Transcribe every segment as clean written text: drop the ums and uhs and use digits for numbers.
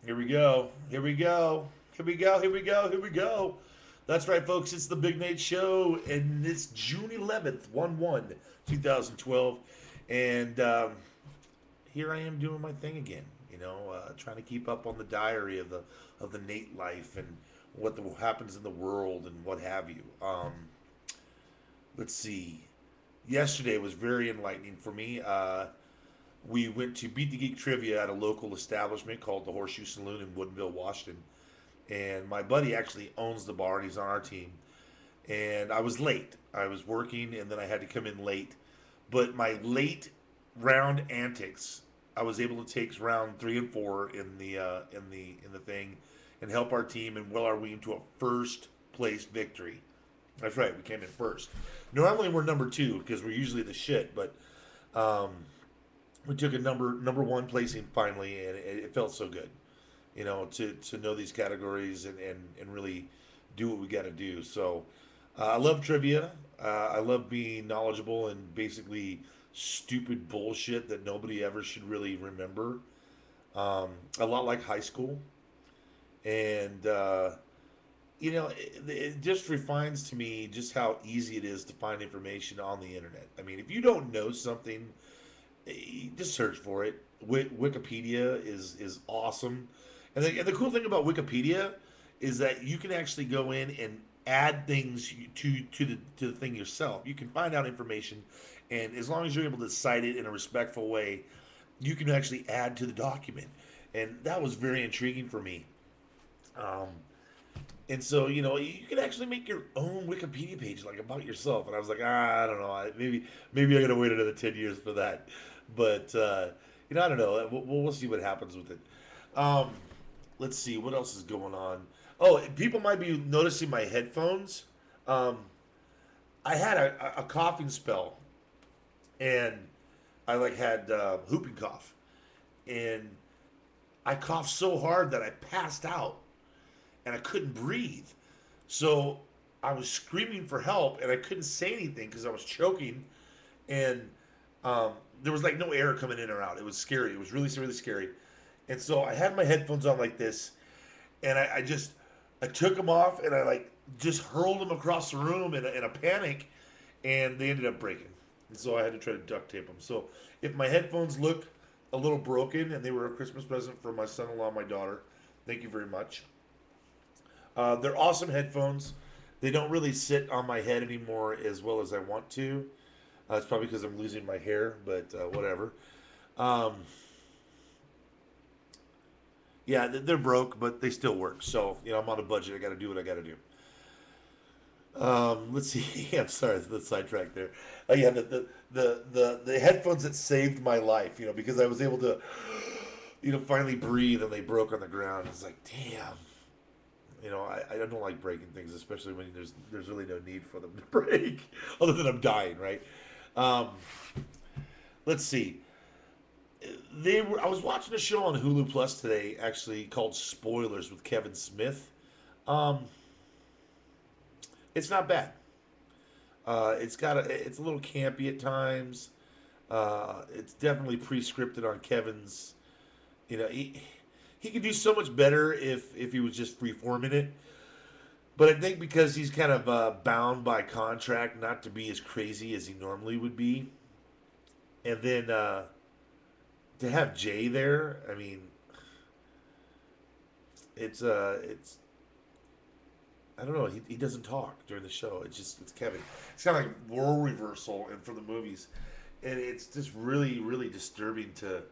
Here we go. Here we go. Here we go. Here we go. Here we go. That's right, folks. It's the Bigg Nate Show, and it's June 11th, 2012. And here I am doing my thing again. Trying to keep up on the diary of the Nate life and happens in the world and what have you. Let's see. Yesterday was very enlightening for me. We went to Beat the Geek Trivia at a local establishment called the Horseshoe Saloon in Woodinville, Washington. And my buddy actually owns the bar and he's on our team. And I was late. I was working and then I had to come in late. But my late round antics, I was able to take round 3 and 4 in the thing and help our team and will our way into a first place victory. That's right, we came in first. Normally we're number two because we're usually the shit, but um, we took a number one placing finally, and it felt so good, to know these categories and really do what we got to do. So I love trivia. I love being knowledgeable and basically stupid bullshit that nobody ever should really remember. A lot like high school, and it just refines to me just how easy it is to find information on the internet. I mean, if you don't know something, just search for it. Wikipedia is awesome, and the cool thing about Wikipedia is that you can actually go in and add things to the thing yourself. You can find out information, and as long as you're able to cite it in a respectful way, you can actually add to the document, and that was very intriguing for me. Um, and so, you can actually make your own Wikipedia page, like about yourself. And I was like, I don't know, maybe I gotta wait another 10 years for that. But I don't know. We'll see what happens with it. Um, let's see what else is going on. Oh, people might be noticing my headphones. Um, I had a coughing spell, and I like had whooping cough, and I coughed so hard that I passed out and I couldn't breathe. So I was screaming for help and I couldn't say anything because I was choking, and um, there was like no air coming in or out. It was scary. It was really, really scary. And so I had my headphones on like this, and I took them off and I like just hurled them across the room in a panic, and they ended up breaking. And so I had to try to duct tape them. So if my headphones look a little broken and they were a Christmas present for my son-in-law and my daughter, thank you very much. They're awesome headphones. They don't really sit on my head anymore as well as I want to. It's probably because I'm losing my hair, but whatever. Um, yeah, they're broke, but they still work. So I'm on a budget. I got to do what I got to do. Let's see. I'm sorry, the sidetrack there. Yeah, the headphones that saved my life. Because I was able to, finally breathe, and they broke on the ground. It's like, damn. I don't like breaking things, especially when there's really no need for them to break, other than I'm dying, right? Um, let's see. I was watching a show on Hulu Plus today, actually called Spoilers with Kevin Smith. Um, it's not bad. It's a little campy at times. It's definitely pre-scripted on Kevin's. He could do so much better if he was just free-forming it. But I think because he's kind of bound by contract not to be as crazy as he normally would be, and then to have Jay there, I mean, it's I don't know. He doesn't talk during the show. It's Kevin. It's kind of like role reversal and for the movies, and it's just really really disturbing to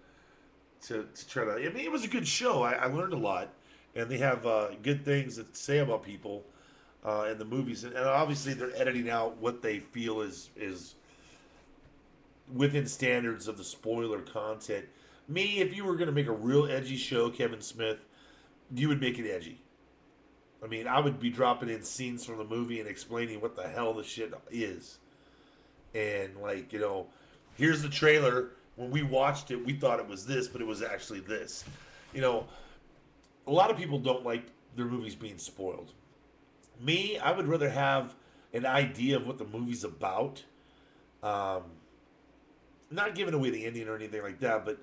try to. I mean, it was a good show. I learned a lot, and they have good things to say about people in the movies, and obviously they're editing out what they feel is within standards of the spoiler content. Me, if you were going to make a real edgy show, Kevin Smith, you would make it edgy. I mean, I would be dropping in scenes from the movie and explaining what the hell the shit is. And, like, here's the trailer. When we watched it, we thought it was this, but it was actually this. You know, a lot of people don't like their movies being spoiled. Me, I would rather have an idea of what the movie's about. Um, Not giving away the ending or anything like that, but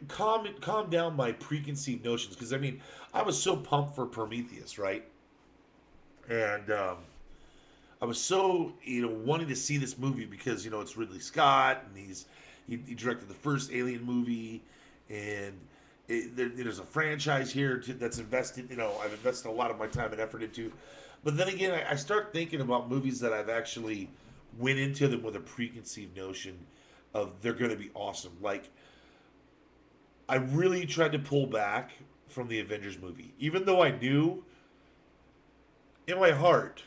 calm down my preconceived notions, because I mean, I was so pumped for Prometheus, right? And I was so wanting to see this movie because it's Ridley Scott, and he directed the first Alien movie, and there's a franchise here that's invested. I've invested a lot of my time and effort into. But then again, I start thinking about movies that I've actually went into them with a preconceived notion of they're going to be awesome. Like, I really tried to pull back from the Avengers movie, even though I knew in my heart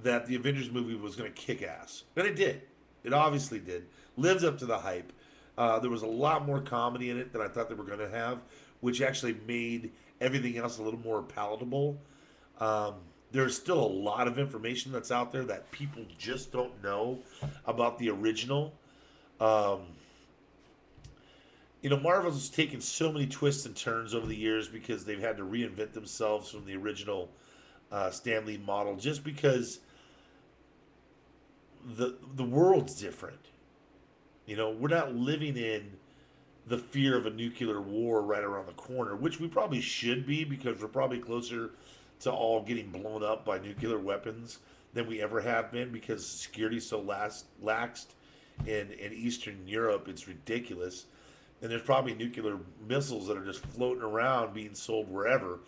that the Avengers movie was going to kick ass. And it did. It obviously did. Lives up to the hype. There was a lot more comedy in it than I thought they were going to have, which actually made everything else a little more palatable. Um, there's still a lot of information that's out there that people just don't know about the original. Um, Marvel's taken so many twists and turns over the years because they've had to reinvent themselves from the original Stan Lee model, just because the world's different. We're not living in the fear of a nuclear war right around the corner, which we probably should be, because we're probably closer to all getting blown up by nuclear weapons than we ever have been, because security's so laxed in Eastern Europe. It's ridiculous. And there's probably nuclear missiles that are just floating around being sold wherever.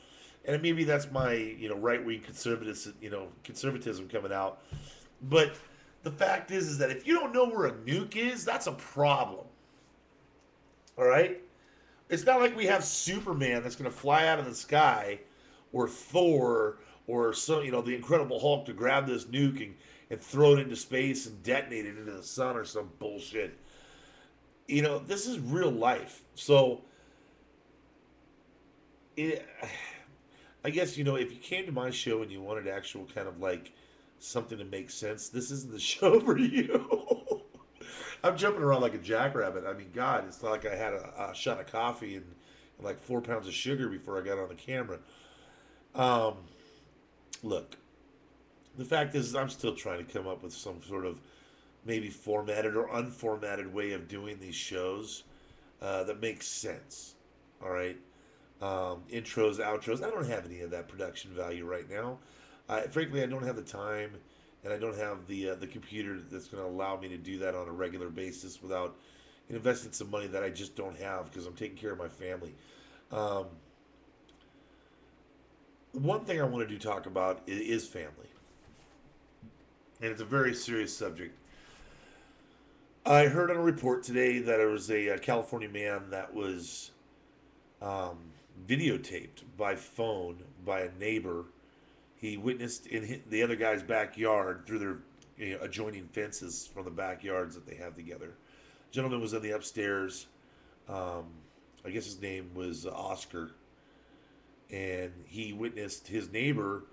And maybe that's my right wing conservatism coming out. But the fact is that if you don't know where a nuke is, that's a problem. All right? It's not like we have Superman that's going to fly out of the sky, or Thor, or the Incredible Hulk to grab this nuke and throw it into space and detonate it into the sun or some bullshit. This is real life. So, it, I guess, if you came to my show and you wanted actual kind of like something to make sense, this isn't the show for you. I'm jumping around like a jackrabbit. I mean, God, it's not like I had a shot of coffee and like 4 pounds of sugar before I got on the camera. Um, Look, the fact is, I'm still trying to come up with some sort of maybe formatted or unformatted way of doing these shows that makes sense. All right. Intros, outros. I don't have any of that production value right now. Frankly, I don't have the time, and I don't have the computer that's going to allow me to do that on a regular basis without investing some money that I just don't have, because I'm taking care of my family. Um, One thing I want to talk about is family, and it's a very serious subject. I heard on a report today that there was a California man that was um, videotaped by phone by a neighbor. He witnessed in the other guy's backyard through their adjoining fences from the backyards that they have together. Gentleman was in the upstairs. Um, I guess his name was Oscar, and he witnessed his neighbor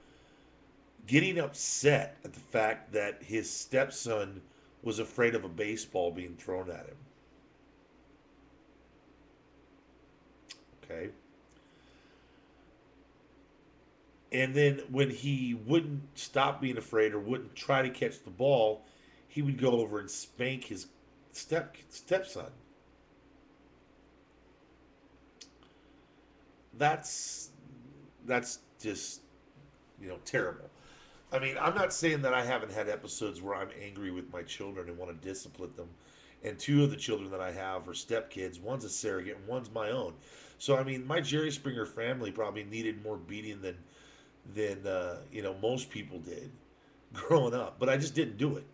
getting upset at the fact that his stepson was afraid of a baseball being thrown at him. Okay. And then when he wouldn't stop being afraid or wouldn't try to catch the ball, he would go over and spank his stepson. That's that's just terrible. I mean, I'm not saying that I haven't had episodes where I'm angry with my children and want to discipline them. And two of the children that I have are stepkids. One's a surrogate and one's my own. So I mean, my Jerry Springer family probably needed more beating than most people did growing up. But I just didn't do it.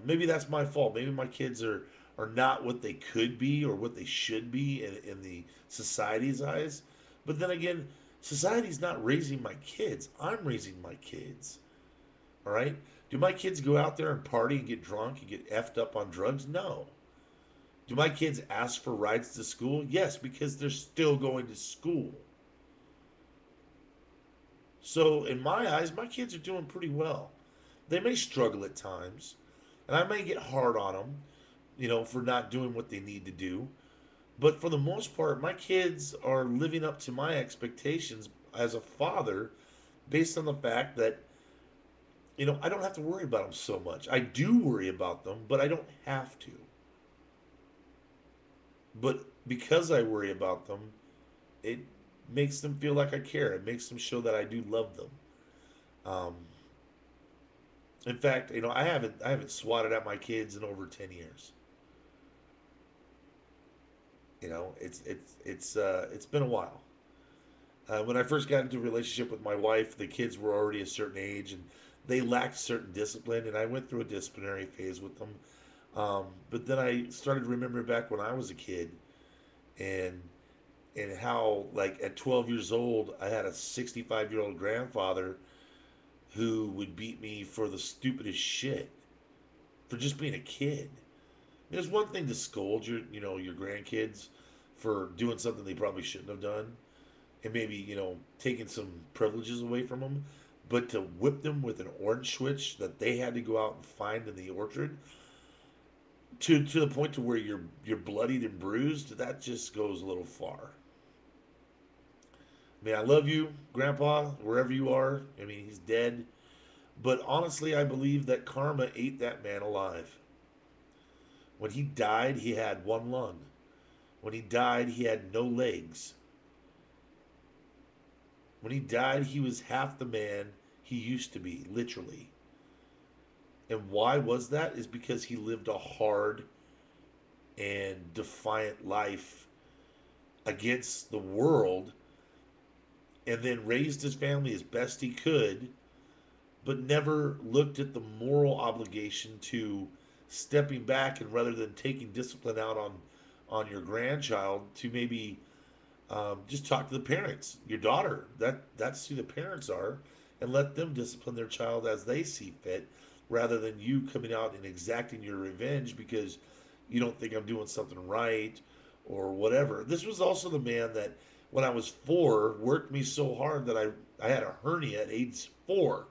Maybe that's my fault. Maybe my kids are not what they could be or what they should be in the society's eyes. But then again, society's not raising my kids. I'm raising my kids. All right? Do my kids go out there and party and get drunk and get effed up on drugs? No. Do my kids ask for rides to school? Yes, because they're still going to school. So, in my eyes, my kids are doing pretty well. They may struggle at times, and I may get hard on them, for not doing what they need to do. But for the most part, my kids are living up to my expectations as a father, based on the fact that, I don't have to worry about them so much. I do worry about them, but I don't have to. But because I worry about them, it makes them feel like I care. It makes them show that I do love them. Um, in fact, I haven't swatted at my kids in over 10 years. It's been a while. When I first got into a relationship with my wife, the kids were already a certain age and they lacked certain discipline, and I went through a disciplinary phase with them. But then I started remembering back when I was a kid, and how, like, at 12 years old, I had a 65-year-old grandfather who would beat me for the stupidest shit, for just being a kid. There's one thing to scold your grandkids for doing something they probably shouldn't have done, and maybe taking some privileges away from them, but to whip them with an orange switch that they had to go out and find in the orchard, to the point to where you're bloodied and bruised, that just goes a little far. I mean, I love you, Grandpa, wherever you are. I mean, he's dead. But honestly, I believe that karma ate that man alive. When he died, he had one lung. When he died, he had no legs. When he died, he was half the man he used to be, literally. And why was that? Is because he lived a hard and defiant life against the world, and then raised his family as best he could, but never looked at the moral obligation to stepping back, and rather than taking discipline out on your grandchild, to maybe just talk to the parents, your daughter. That's who the parents are, and let them discipline their child as they see fit, rather than you coming out and exacting your revenge because you don't think I'm doing something right or whatever. This was also the man that, when I was 4, worked me so hard that I had a hernia at age 4.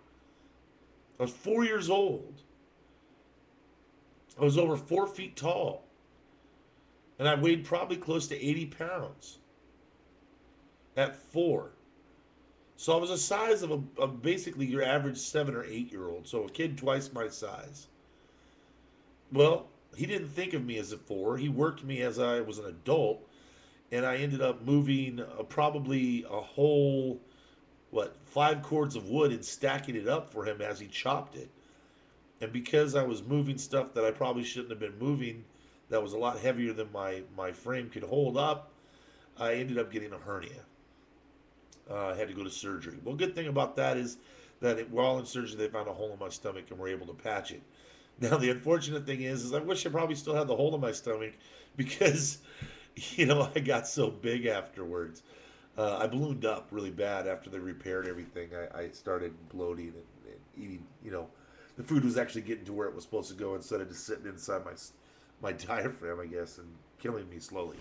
I was 4 years old. I was over 4 feet tall, and I weighed probably close to 80 pounds at 4. So I was the size of basically your average 7 or 8 year old. So a kid twice my size. Well, he didn't think of me as a 4. He worked me as I was an adult, and I ended up moving probably a whole, 5 cords of wood, and stacking it up for him as he chopped it. And because I was moving stuff that I probably shouldn't have been moving, that was a lot heavier than my frame could hold up, I ended up getting a hernia. I had to go to surgery. Well, good thing about that is that while in surgery, they found a hole in my stomach and were able to patch it. Now, the unfortunate thing is I wish I probably still had the hole in my stomach, because, I got so big afterwards. I ballooned up really bad after they repaired everything. I started bloating and eating. The food was actually getting to where it was supposed to go, instead of just sitting inside my diaphragm, I guess, and killing me slowly.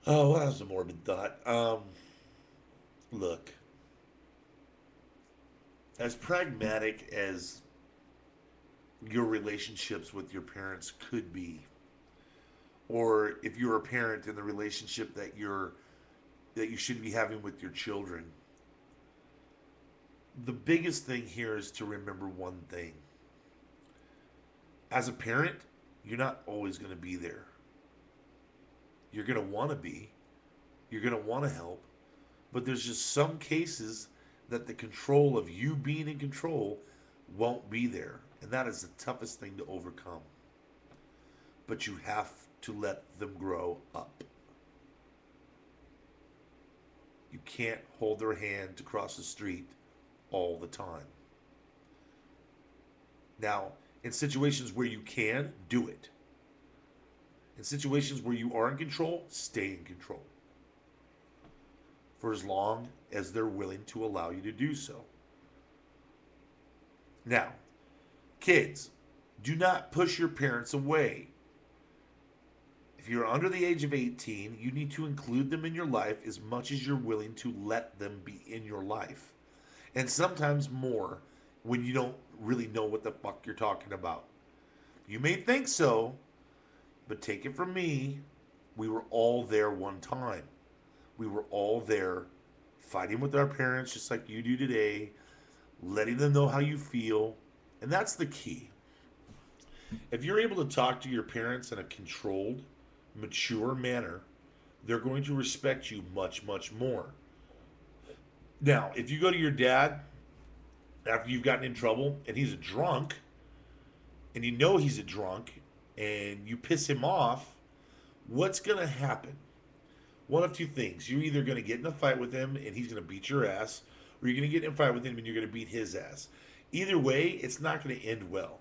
Oh, what was a morbid thought? Look, as pragmatic as your relationships with your parents could be, or if you're a parent in the relationship that you should be having with your children, the biggest thing here is to remember one thing. As a parent, you're not always going to be there. You're going to want to be, you're going to want to help, but there's just some cases that the control of you being in control won't be there. And that is the toughest thing to overcome. But you have to let them grow up. You can't hold their hand to cross the street all the time. Now, in situations where you can, do it. In situations where you are in control, stay in control, for as long as they're willing to allow you to do so. Now, kids, do not push your parents away. If you're under the age of 18, you need to include them in your life as much as you're willing to let them be in your life. And sometimes more, when you don't really know what the fuck you're talking about. You may think so, but take it from me, we were all there one time. We were all there fighting with our parents just like you do today, letting them know how you feel. And that's the key. If you're able to talk to your parents in a controlled mature manner, they're going to respect you much, much more. Now, if you go to your dad after you've gotten in trouble and he's a drunk, and you know he's a drunk, and you piss him off, what's going to happen? One of two things. You're either going to get in a fight with him and he's going to beat your ass, or you're going to get in a fight with him and you're going to beat his ass. Either way, it's not going to end well.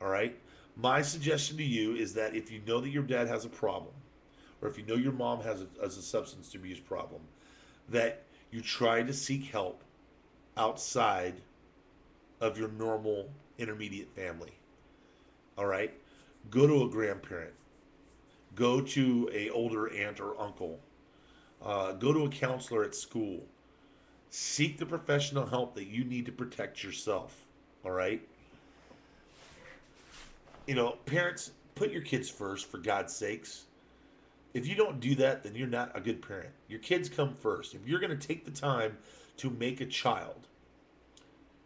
All right? My suggestion to you is that if you know that your dad has a problem, or if you know your mom has a substance abuse problem, that you try to seek help outside of your normal intermediate family. All right? Go to a grandparent. Go to a older aunt or uncle. Go to a counselor at school. Seek the professional help that you need to protect yourself. All right? You know, parents, put your kids first, for God's sakes. If you don't do that, then you're not a good parent. Your kids come first. If you're going to take the time to make a child,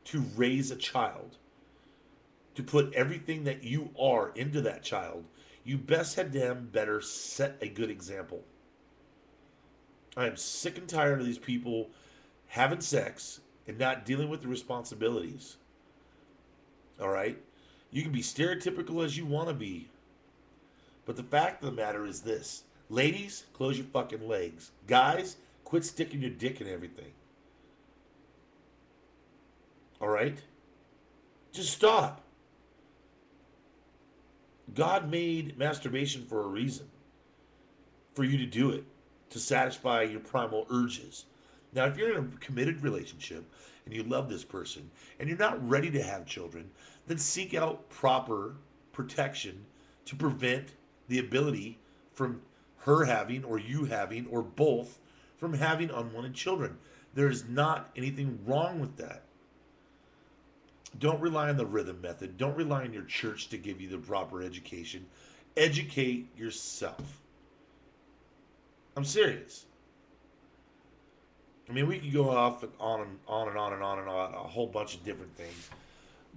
to raise a child, to put everything that you are into that child, you best had damn better set a good example. I am sick and tired of these people having sex and not dealing with the responsibilities. All right? You can be stereotypical as you want to be. But the fact of the matter is this. Ladies, close your fucking legs. Guys, quit sticking your dick in everything. All right? Just stop. God made masturbation for a reason. For you to do it. To satisfy your primal urges. Now, if you're in a committed relationship and you love this person and you're not ready to have children, then seek out proper protection to prevent the ability from her having or you having or both from having unwanted children. There is not anything wrong with that. Don't rely on the rhythm method. Don't rely on your church to give you the proper education. Educate yourself. I'm serious. I mean, we could go off and on and on and on and on and on, a whole bunch of different things.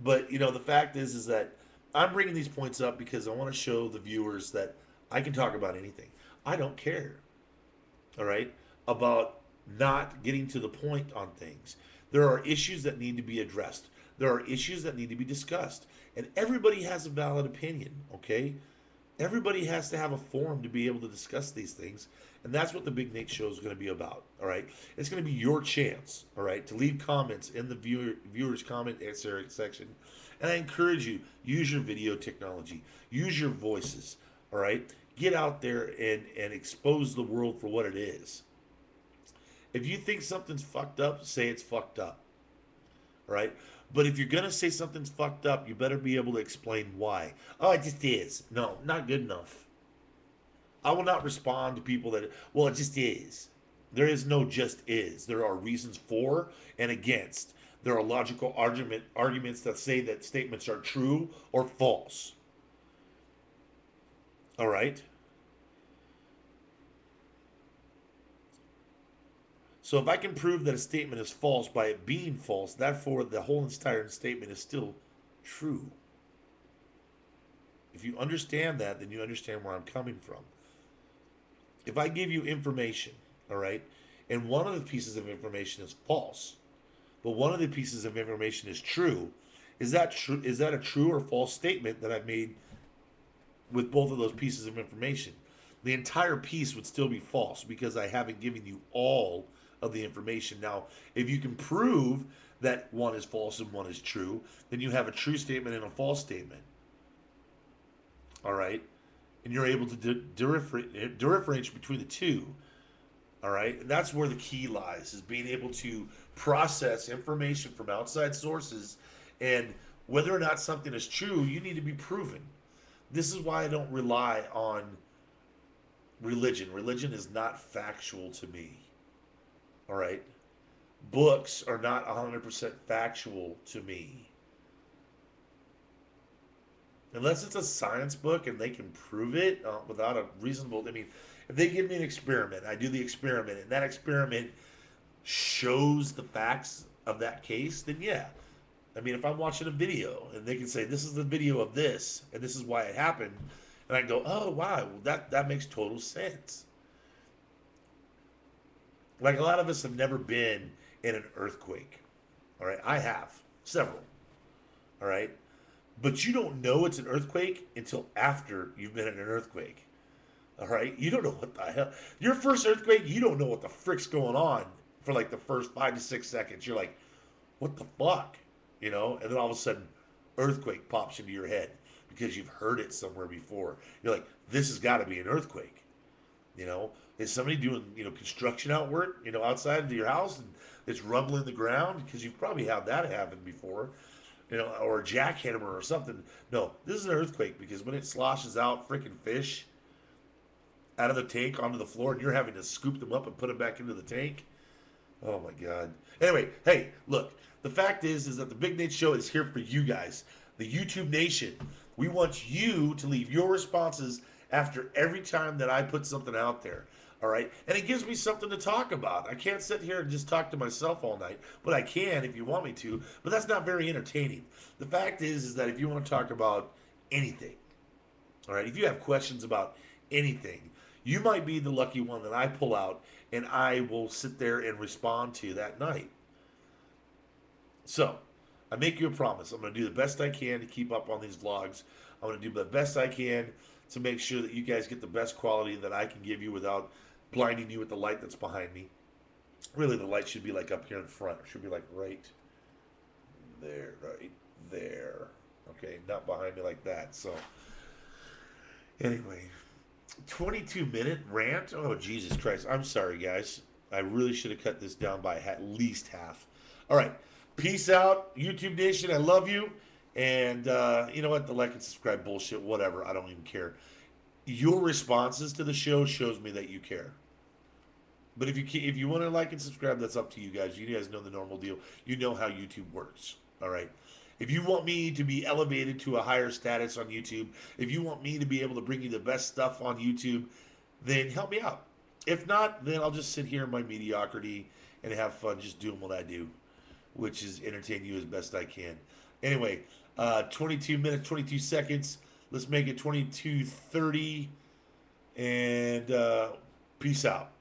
But, you know, the fact is that I'm bringing these points up because I want to show the viewers that I can talk about anything. I don't care, all right, about not getting to the point on things. There are issues that need to be addressed. There are issues that need to be discussed. And everybody has a valid opinion, okay? Everybody has to have a forum to be able to discuss these things. And that's what the Bigg Nate Show is going to be about, all right? It's going to be your chance, all right, to leave comments in the viewers' comment section. And I encourage you, use your video technology. Use your voices, all right? Get out there and expose the world for what it is. If you think something's fucked up, say it's fucked up, all right? But if you're going to say something's fucked up, you better be able to explain why. Oh, it just is. No, not good enough. I will not respond to people that, well, it just is. There is no just is. There are reasons for and against. There are logical arguments that say that statements are true or false. All right? So if I can prove that a statement is false by it being false, therefore the whole entire statement is still true. If you understand that, then you understand where I'm coming from. If I give you information, all right, and one of the pieces of information is false, but one of the pieces of information is true, is that true? Is that a true or false statement that I've made with both of those pieces of information? The entire piece would still be false because I haven't given you all of the information. Now, if you can prove that one is false and one is true, then you have a true statement and a false statement. All right? And you're able to differentiate between the two. All right? And that's where the key lies, is being able to process information from outside sources, and whether or not something is true, you need to be proven. This is why I don't rely on religion. Religion is not factual to me. All right? Books are not 100% factual to me. Unless it's a science book and they can prove it without a reasonable... I mean, if they give me an experiment, I do the experiment, and that experiment shows the facts of that case, then yeah. I mean, if I'm watching a video and they can say, this is the video of this, and this is why it happened, And I go, oh wow, well, that makes total sense. Like a lot of us have never been in an earthquake. All right, I have several. All right, but you don't know it's an earthquake until after you've been in an earthquake. All right, you don't know what the hell. Your first earthquake, you don't know what the frick's going on for like the first 5 to 6 seconds. You're like, what the fuck, And then all of a sudden, earthquake pops into your head because you've heard it somewhere before. You're like, this has got to be an earthquake. You know, is somebody doing construction out work outside of your house and it's rumbling the ground because you've probably had that happen before, or a jackhammer or something. No, this is an earthquake because when it sloshes out freaking fish out of the tank onto the floor and you're having to scoop them up and put them back into the tank. Oh my god. Anyway, hey, look. The fact is that the Bigg Nate Show is here for you guys, the YouTube Nation. We want you to leave your responses after every time that I put something out there. All right, and it gives me something to talk about. I can't sit here and just talk to myself all night, but I can if you want me to. But that's not very entertaining. The fact is that if you want to talk about anything, all right, if you have questions about anything, you might be the lucky one that I pull out and I will sit there and respond to that night. So, I make you a promise. I'm going to do the best I can to keep up on these vlogs. I'm going to do the best I can to make sure that you guys get the best quality that I can give you without blinding you with the light that's behind me. Really, the light should be like up here in front. It should be like right there, right there. Okay, not behind me like that. So, anyway, 22-minute rant? Oh, Jesus Christ. I'm sorry, guys. I really should have cut this down by at least half. All right. Peace out, YouTube Nation. I love you. And you know what? The like and subscribe bullshit, whatever. I don't even care. Your responses to the show shows me that you care. But if you want to like and subscribe, that's up to you guys. You guys know the normal deal. You know how YouTube works. All right. If you want me to be elevated to a higher status on YouTube, if you want me to be able to bring you the best stuff on YouTube, then help me out. If not, then I'll just sit here in my mediocrity and have fun just doing what I do, which is entertain you as best I can. Anyway, 22 minutes, 22 seconds. Let's make it 22:30. And peace out.